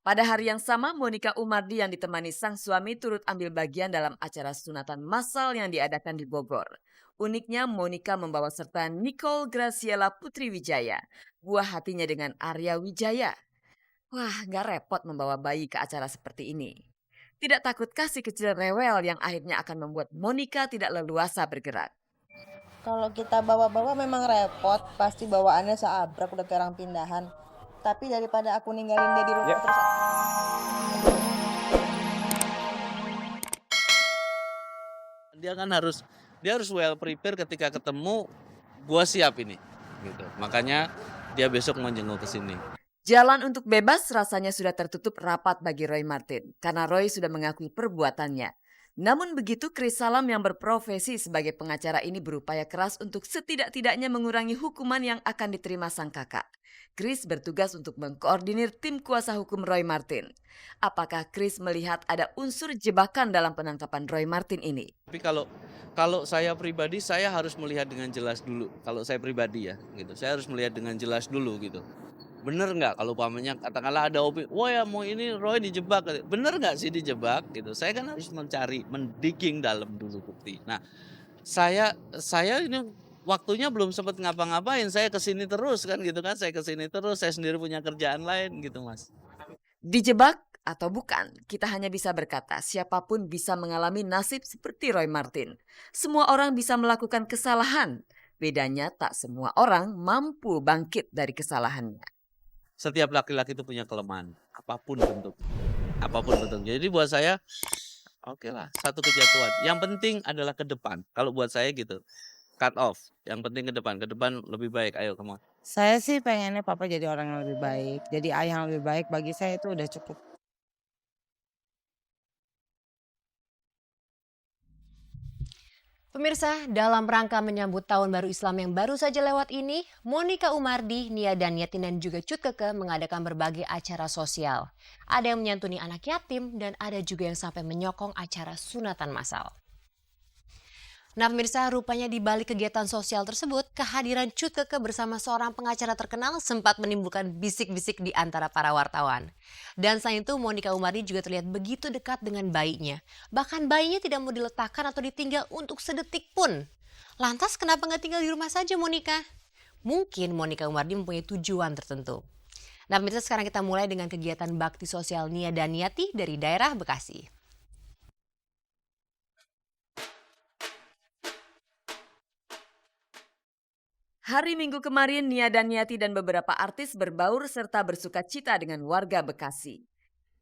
Pada hari yang sama, Monica Umardi yang ditemani sang suami turut ambil bagian dalam acara sunatan massal yang diadakan di Bogor. Uniknya, Monica membawa serta Nicole Graciela Putri Wijaya, buah hatinya dengan Arya Wijaya. Wah, nggak repot membawa bayi ke acara seperti ini. Tidak takutkah si kecil rewel yang akhirnya akan membuat Monica tidak leluasa bergerak? Kalau kita bawa-bawa memang repot, pasti bawaannya seabrek udah kayak orang pindahan. Tapi daripada aku ninggalin dia di rumah Ya, terus dia harus well prepare ketika ketemu, gua siap ini, gitu. Makanya dia besok mau jenguk ke sini. Jalan untuk bebas rasanya sudah tertutup rapat bagi Roy Martin karena Roy sudah mengakui perbuatannya. Namun begitu, Chris Salam yang berprofesi sebagai pengacara ini berupaya keras untuk setidak-tidaknya mengurangi hukuman yang akan diterima sang kakak. Chris bertugas untuk mengkoordinir tim kuasa hukum Roy Martin. Apakah Chris melihat ada unsur jebakan dalam penangkapan Roy Martin ini? Tapi kalau saya pribadi, saya harus melihat dengan jelas dulu. Kalau saya pribadi ya, gitu. Saya harus melihat dengan jelas dulu gitu. Bener nggak kalau umpamanya katakanlah ada opini, wah ya mau ini Roy dijebak, bener nggak sih dijebak gitu. Saya kan harus mencari, mendigging dalam dulu bukti. Nah, saya ini waktunya belum sempat ngapa-ngapain, saya kesini terus kan gitu kan, saya kesini terus, saya sendiri punya kerjaan lain gitu Mas. Dijebak atau bukan, kita hanya bisa berkata siapapun bisa mengalami nasib seperti Roy Martin. Semua orang bisa melakukan kesalahan. Bedanya tak semua orang mampu bangkit dari kesalahannya. Setiap laki-laki itu punya kelemahan, apapun bentuk, apapun bentuk. Jadi buat saya, oke lah, satu kejatuhan. Yang penting adalah ke depan. Kalau buat saya gitu, cut off. Yang penting ke depan lebih baik. Ayo, come on. Saya sih pengennya papa jadi orang yang lebih baik, jadi ayah yang lebih baik bagi saya itu udah cukup. Pemirsa, dalam rangka menyambut tahun baru Islam yang baru saja lewat ini, Monica Umardi, Nia Daniati dan juga Cut Keke mengadakan berbagai acara sosial. Ada yang menyantuni anak yatim dan ada juga yang sampai menyokong acara sunatan massal. Nah pemirsa, rupanya di balik kegiatan sosial tersebut, kehadiran Cut Keke bersama seorang pengacara terkenal sempat menimbulkan bisik-bisik di antara para wartawan. Dan selain itu, Monica Umardi juga terlihat begitu dekat dengan bayinya. Bahkan bayinya tidak mau diletakkan atau ditinggal untuk sedetik pun. Lantas kenapa nggak tinggal di rumah saja Monica? Mungkin Monica Umardi mempunyai tujuan tertentu. Nah pemirsa, sekarang kita mulai dengan kegiatan bakti sosial Nia Daniati dari daerah Bekasi. Hari Minggu kemarin, Nia Daniati dan beberapa artis berbaur serta bersuka cita dengan warga Bekasi.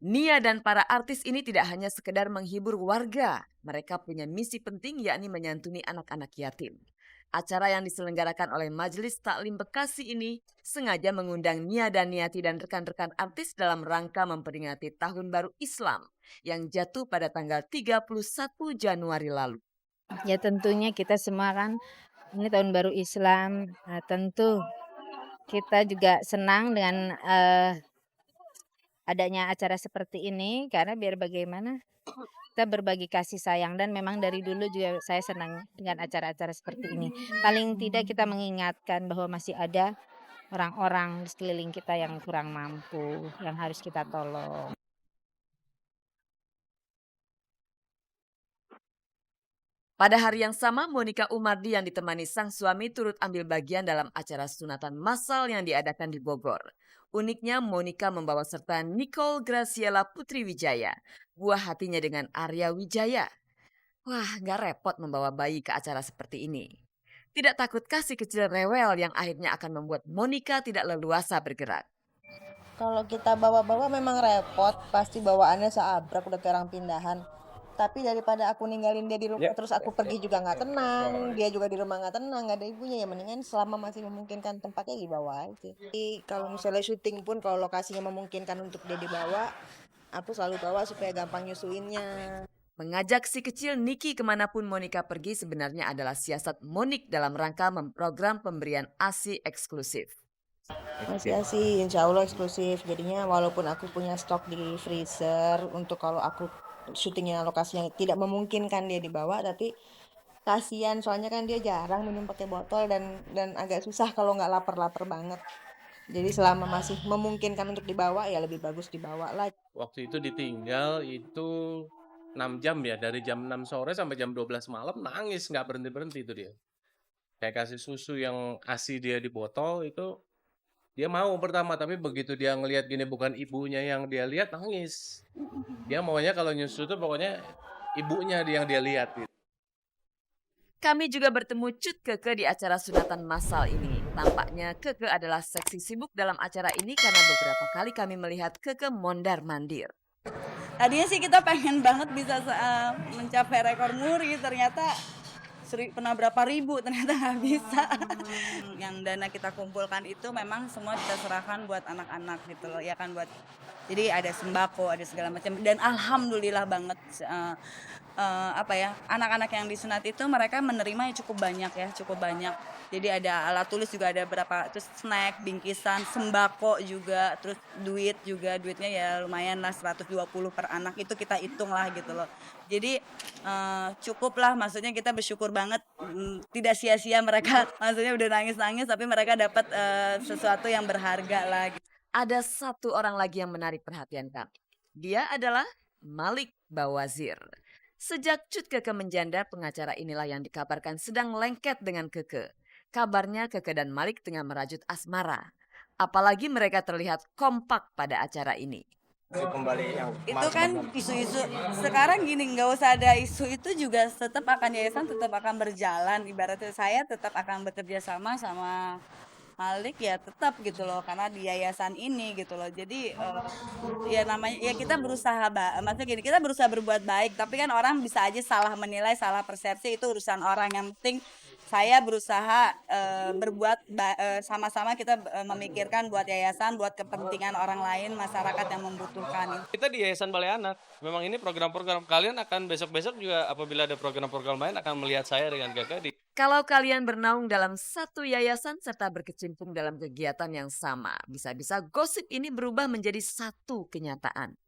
Nia dan para artis ini tidak hanya sekedar menghibur warga, mereka punya misi penting yakni menyantuni anak-anak yatim. Acara yang diselenggarakan oleh Majelis Taklim Bekasi ini sengaja mengundang Nia Daniati dan rekan-rekan artis dalam rangka memperingati Tahun Baru Islam yang jatuh pada tanggal 31 Januari lalu. Ya tentunya kita semua kan ini tahun baru Islam, tentu kita juga senang dengan adanya acara seperti ini karena biar bagaimana kita berbagi kasih sayang dan memang dari dulu juga saya senang dengan acara-acara seperti ini. Paling tidak kita mengingatkan bahwa masih ada orang-orang di sekeliling kita yang kurang mampu, yang harus kita tolong. Pada hari yang sama, Monica Umardi yang ditemani sang suami turut ambil bagian dalam acara sunatan massal yang diadakan di Bogor. Uniknya, Monica membawa serta Nicole Graciela Putri Wijaya, buah hatinya dengan Arya Wijaya. Wah, nggak repot membawa bayi ke acara seperti ini. Tidak takutkah si kecil rewel yang akhirnya akan membuat Monica tidak leluasa bergerak? kalau kita bawa-bawa memang repot, pasti bawaannya seabrek udah kayak orang pindahan. Tapi daripada aku ninggalin dia di rumah Ya, terus aku pergi juga nggak tenang, dia juga di rumah nggak tenang, nggak ada ibunya, ya mendingan selama masih memungkinkan tempatnya dibawa aja. Jadi kalau misalnya syuting pun kalau lokasinya memungkinkan untuk dia dibawa, aku selalu bawa supaya gampang nyusuinnya. Mengajak si kecil Niki kemanapun Monica pergi sebenarnya adalah siasat Monik dalam rangka memprogram pemberian ASI eksklusif. Masih sih, insya Allah eksklusif. Jadinya walaupun aku punya stok di freezer untuk kalau aku syutingnya lokasinya tidak memungkinkan dia dibawa, tapi kasihan soalnya kan dia jarang minum pakai botol dan agak susah kalau nggak lapar-lapar banget. Jadi selama masih memungkinkan untuk dibawa ya lebih bagus dibawa lah. Waktu itu ditinggal itu 6 jam ya, dari jam 6 sore sampai jam 12 malam nangis nggak berhenti-berhenti itu dia. Kayak kasih susu yang ASI dia di botol itu dia mau pertama, tapi begitu dia ngelihat gini bukan ibunya yang dia lihat nangis. Dia maunya kalau nyusu tuh pokoknya ibunya yang dia lihat gitu. Kami juga bertemu Cut Keke di acara sunatan massal ini. Tampaknya Keke adalah seksi sibuk dalam acara ini karena beberapa kali kami melihat Keke mondar-mandir. Tadinya sih kita pengen banget bisa mencapai rekor muri, ternyata pernah berapa ribu, ternyata nggak bisa. Yang dana kita kumpulkan itu memang semua kita serahkan buat anak-anak gitu loh, ya kan, buat jadi ada sembako, ada segala macam, dan alhamdulillah banget anak-anak yang disunat itu mereka menerima cukup banyak. Jadi ada alat tulis juga ada berapa, terus snack, bingkisan, sembako juga, terus duitnya ya lumayan lah 120 per anak, itu kita hitung lah gitu loh. Jadi cukup lah, maksudnya kita bersyukur banget, tidak sia-sia mereka, maksudnya udah nangis-nangis tapi mereka dapat sesuatu yang berharga lah. Ada satu orang lagi yang menarik perhatian kami. Dia adalah Malik Bawazir. Sejak Cut Keke menjanda, pengacara inilah yang dikabarkan sedang lengket dengan Keke. Kabarnya Keke dan Malik tengah merajut asmara. Apalagi mereka terlihat kompak pada acara ini. Itu kan isu-isu sekarang gini, nggak usah ada isu itu juga tetap akan yayasan tetap akan berjalan. Ibaratnya saya tetap akan bekerja sama Malik ya tetap gitu loh, karena di yayasan ini gitu loh. Jadi ya namanya ya kita berusaha, maksudnya gini, kita berusaha berbuat baik, tapi kan orang bisa aja salah menilai, salah persepsi, itu urusan orang. Yang penting saya berusaha berbuat sama-sama kita memikirkan buat yayasan, buat kepentingan orang lain, masyarakat yang membutuhkan. Kita di Yayasan Balai Anak, memang ini program-program kalian akan besok-besok juga apabila ada program-program lain akan melihat saya dengan Keke di. Kalau kalian bernaung dalam satu yayasan serta berkecimpung dalam kegiatan yang sama, bisa-bisa gosip ini berubah menjadi satu kenyataan.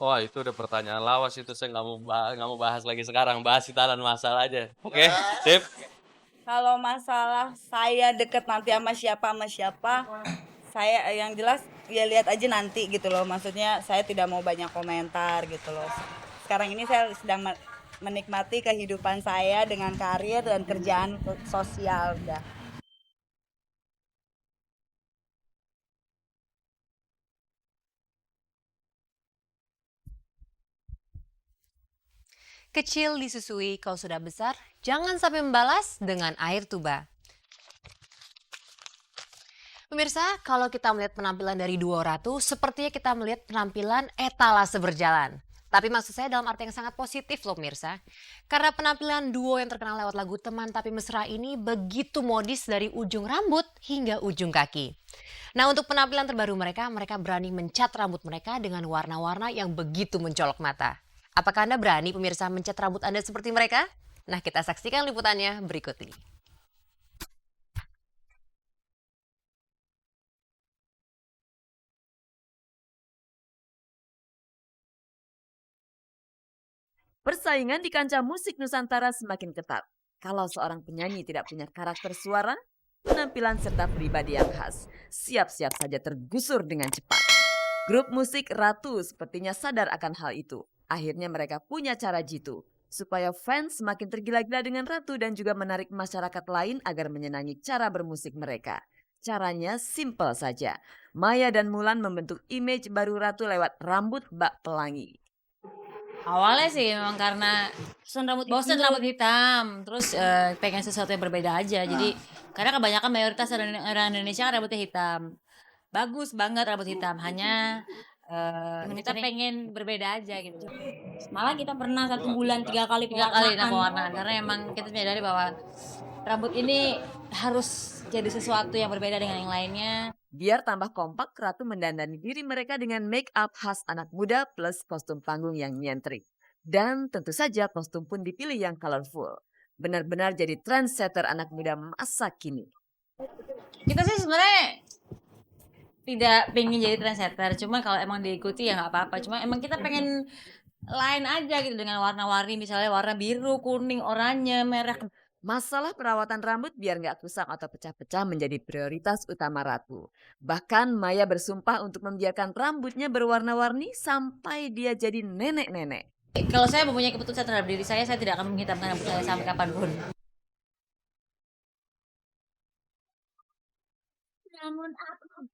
Wah, itu udah pertanyaan lawas, itu saya nggak mau bahas lagi sekarang, bahas Hitalan masalah aja. Oke, sip. Kalau masalah saya deket nanti sama siapa, saya yang jelas ya lihat aja nanti gitu loh. Maksudnya saya tidak mau banyak komentar gitu loh. Sekarang ini saya sedang menikmati kehidupan saya dengan karir dan kerjaan sosial udah. Kecil disusui, kalau sudah besar, jangan sampai membalas dengan air tuba. Pemirsa, kalau kita melihat penampilan dari duo Ratu, sepertinya kita melihat penampilan etalase berjalan. Tapi maksud saya dalam arti yang sangat positif loh pemirsa. Karena penampilan duo yang terkenal lewat lagu Teman Tapi Mesra ini begitu modis dari ujung rambut hingga ujung kaki. Nah, untuk penampilan terbaru mereka berani mencat rambut mereka dengan warna-warna yang begitu mencolok mata. Apakah Anda berani pemirsa mencat rambut Anda seperti mereka? Nah, kita saksikan liputannya berikut ini. Persaingan di kancah musik Nusantara semakin ketat. Kalau seorang penyanyi tidak punya karakter suara, penampilan serta pribadi yang khas, siap-siap saja tergusur dengan cepat. Grup musik Ratu sepertinya sadar akan hal itu. Akhirnya mereka punya cara jitu, supaya fans semakin tergila-gila dengan Ratu dan juga menarik masyarakat lain agar menyenangi cara bermusik mereka. Caranya simpel saja. Maya dan Mulan membentuk image baru Ratu lewat rambut bak pelangi. Awalnya sih memang karena bosen rambut hitam, terus pengen sesuatu yang berbeda aja. Jadi karena kebanyakan mayoritas orang Indonesia kan rambutnya hitam, bagus banget rambut hitam. Hanya kita pengen berbeda aja gitu. Malah kita pernah 1 bulan 3 kali pewarnaan karena emang kita menyadari bahwa rambut ini harus jadi sesuatu yang berbeda dengan yang lainnya. Biar tambah kompak, Ratu mendandani diri mereka dengan make up khas anak muda plus kostum panggung yang nyentrik. Dan tentu saja kostum pun dipilih yang colorful. Benar-benar jadi trendsetter anak muda masa kini. Kita sih sebenarnya tidak pengen jadi trendsetter, cuma kalau emang diikuti ya nggak apa-apa. Cuma emang kita pengen lain aja gitu dengan warna-warni, misalnya warna biru, kuning, oranye, merah. Masalah perawatan rambut biar nggak kusam atau pecah-pecah menjadi prioritas utama Ratu. Bahkan Maya bersumpah untuk membiarkan rambutnya berwarna-warni sampai dia jadi nenek-nenek. Kalau saya mempunyai keputusan terhadap diri saya tidak akan menghitamkan rambut saya sampai kapanpun. Namun aku